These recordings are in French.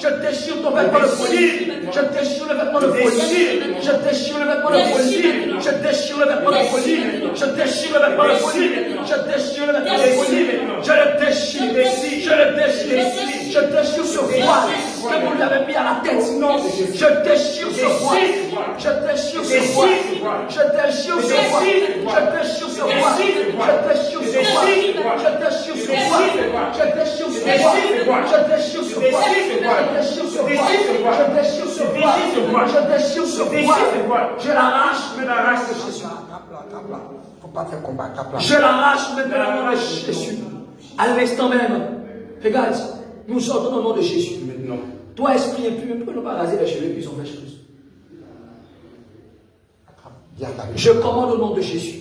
Je déchire ton vêtement de folie. Je déchire le vêtement de folie. Je déchire le vêtement de folie. Je déchire le vêtement de folie. Je déchire le vêtement de folie. Je déchire le vêtement de folie. Je le déchire. Je le déchire. Je déchire ce voile que vous lui avez mis à la tête. Je déchire ce voile. Je déchire ce voile. Je déchire ce voile. Je déchire ce voile. Je déchire ce voile. Je déchire ce voile. Je déchire ce voile. Je déchire ce voile. Je déchire ce voile. Je déchire ce voile. Je déchire ce voile. Je l'arrache. Je l'arrache de Jésus. Faut pas faire combat. Je l'arrache maintenant de Jésus. À l'instant même. Regarde, nous sortons au nom de Jésus. Maintenant. Toi, esprit impur, ne peux pas raser les cheveux puis ils ont fait chose. Je commande au nom de Jésus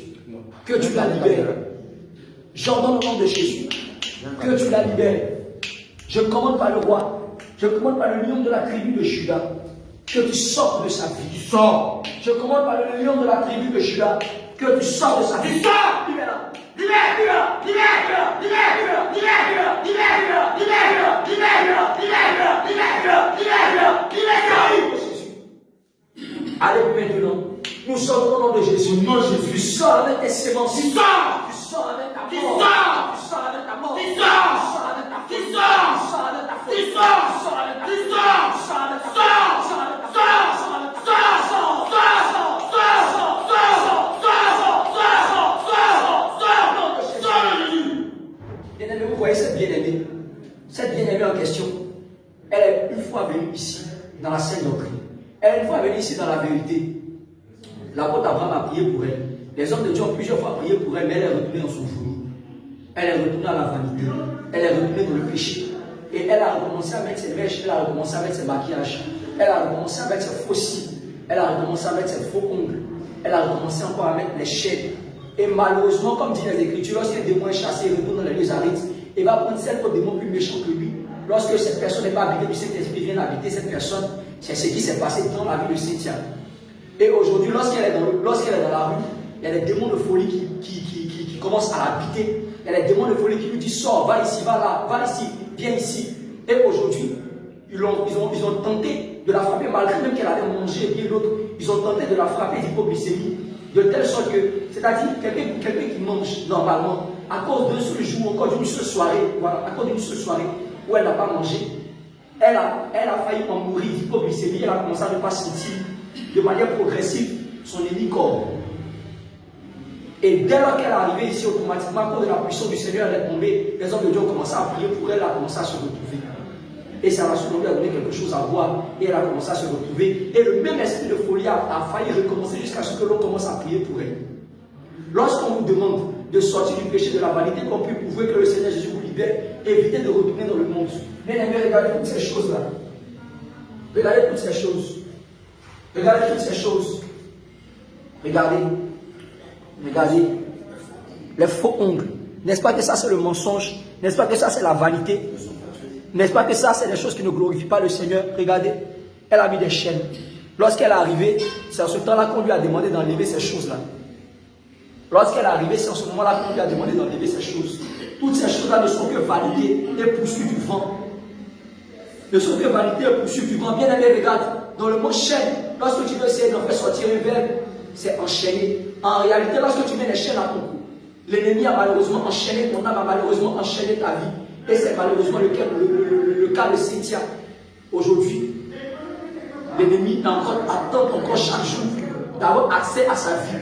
que tu la libères. J'ordonne au nom de Jésus que tu la libères. Je commande par le roi, je commande par le lion de la tribu de Juda que tu sortes de sa vie. Sors. Je commande par le lion de la tribu de Juda que tu sors de sa vie. Sors. Libère-la. Libère-la. Libère-la. Libère-la. Libère-la. Libère-la. Libère-la. Libère-la. Libère-la. Libère-la. Libère-la. Libère-la. Allez maintenant. Nous sortons au nom de Jésus. Tu sors avec tes sémences. Tu sors avec ta mort. Tu sors avec ta mort. Tu sors avec ta folie. Tu sors avec ta folie. Tu sors avec ta folie. Tu sors avec ta folie. Bien-aimé, vous voyez cette bien-aimée. Cette bien-aimée en question, elle est une fois venue ici, dans la Sainte Doctrine. Elle est une fois venue ici dans la vérité. L'apôtre Abraham a prié pour elle. Les hommes de Dieu ont plusieurs fois prié pour elle, mais elle est retournée dans son fourneau. Elle est retournée à la vanité. Elle est retournée dans le péché. Et elle a recommencé à mettre ses mèches, elle a recommencé à mettre ses maquillages. Elle a recommencé à mettre ses faux cils. Elle a recommencé à mettre ses faux ongles. Elle a recommencé encore à mettre les chaînes. Et malheureusement, comme dit les Écritures, lorsqu'un démon est chassé et retourne dans les lieux arides, il va prendre cet autre démon plus méchant que lui. Lorsque cette personne n'est pas habitée du Saint-Esprit, vient habiter cette personne, c'est ce qui s'est passé dans la vie de Cynthia. Et aujourd'hui, lorsqu'elle est dans la rue, il y a des démons de folie qui commencent à l'habiter. Il y a des démons de folie qui lui disent sors, va ici, va là, va ici, viens ici. Et aujourd'hui, ils ont tenté de la frapper, malgré même qu'elle avait mangé et bien d'autres. Ils ont tenté de la frapper d'hypoglycémie, de telle sorte que, c'est-à-dire quelqu'un qui mange normalement, à cause d'un seul jour, encore d'une seule soirée, voilà, à cause d'une seule soirée où elle n'a pas mangé, elle a failli en mourir d'hypoglycémie, elle a commencé à ne pas sentir de manière progressive son hélicorps. Et dès lors qu'elle est arrivée ici, automatiquement, à cause de la puissance du Seigneur, elle est tombée. Les hommes de Dieu ont commencé à prier pour elle, elle a commencé à se retrouver. Et ça lui a donné quelque chose à boire, et elle a commencé à se retrouver. Et le même esprit de folie a failli recommencer jusqu'à ce que l'on commence à prier pour elle. Lorsqu'on vous demande de sortir du péché de la vanité, qu'on puisse prouver que le Seigneur Jésus vous libère, évitez de retourner dans le monde. Mais regardez toutes ces choses-là. Regardez toutes ces choses. Regardez toutes ces choses. Regardez. Regardez. Les faux ongles. N'est-ce pas que ça c'est le mensonge? N'est-ce pas que ça c'est la vanité? N'est-ce pas que ça c'est des choses qui ne glorifient pas le Seigneur? Regardez. Elle a mis des chaînes. Lorsqu'elle est arrivée, c'est en ce temps-là qu'on lui a demandé d'enlever ces choses-là. Lorsqu'elle est arrivée, c'est en ce moment-là qu'on lui a demandé d'enlever ces choses. Toutes ces choses-là ne sont que vanité et poursuite du vent. Ne sont que vanité et poursuite du vent. Bien aimé, regarde. Dans le mot chaîne, lorsque tu veux essayer d'en faire sortir un verbe, c'est enchaîner. En réalité, lorsque tu mets les chaînes à ton cou, l'ennemi a malheureusement enchaîné ton âme, a malheureusement enchaîné ta vie. Et c'est malheureusement le cas de Cynthia. Aujourd'hui, l'ennemi attend encore chaque jour d'avoir accès à sa vie.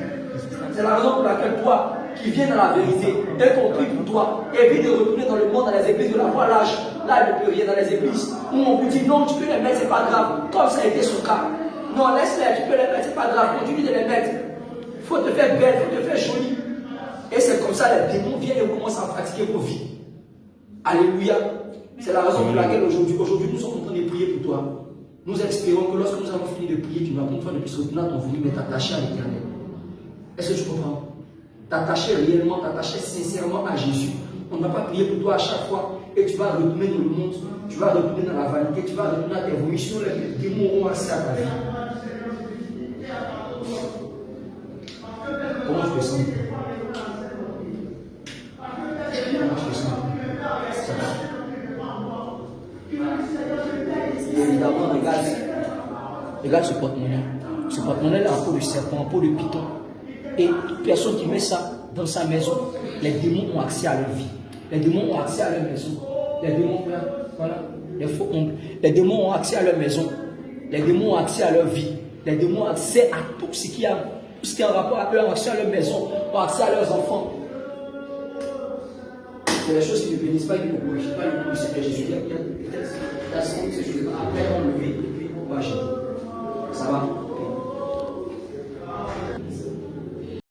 C'est la raison pour laquelle toi, qui viens dans la vérité, dès qu'on prie pour toi, évite de retourner dans le monde, dans les églises de la voie l'âge. Là, il ne peut rien dans les églises. Où on vous dit non, tu peux les mettre, c'est pas grave. Comme ça a été son cas. Non, laisse-les, tu peux les mettre, c'est pas grave. Continue de les mettre. Il faut te faire belle, il faut te faire jolie. Et c'est comme ça, les démons viennent et commencent à pratiquer vos vies. Alléluia. C'est la raison pour laquelle aujourd'hui, nous sommes en train de prier pour toi. Nous espérons que lorsque nous avons fini de prier, tu vas une fois de plus retourner à ton volume et t'attacher à l'Éternel. Est-ce que tu comprends? T'attacher réellement, t'attacher sincèrement à Jésus. On ne va pas prier pour toi à chaque fois et tu vas retourner dans le monde, tu vas retourner dans la vanité, tu vas retourner à tes vomissions, les démons auront accès à ta vie. Comment je fais ça? Comment je fais ça? évidemment, regarde ce porte-monnaie. Ce porte-monnaie là en peau de serpent, en peau de python. Et toute personne qui met ça dans sa maison, les démons ont accès à leur vie. Les démons ont accès à leur maison. Les démons, voilà, les démons ont accès à leur maison. Les démons ont accès à leur vie. Les démons ont accès à tout ce qui a en rapport à eux, ont accès à leur maison, ont accès à leurs enfants. C'est des choses qui ne bénissent pas et qui ne glorifient pas le nom du Seigneur Jésus. Il y a peut-être ces choses-là. Après, on le vit et puis on va agir. Ça va?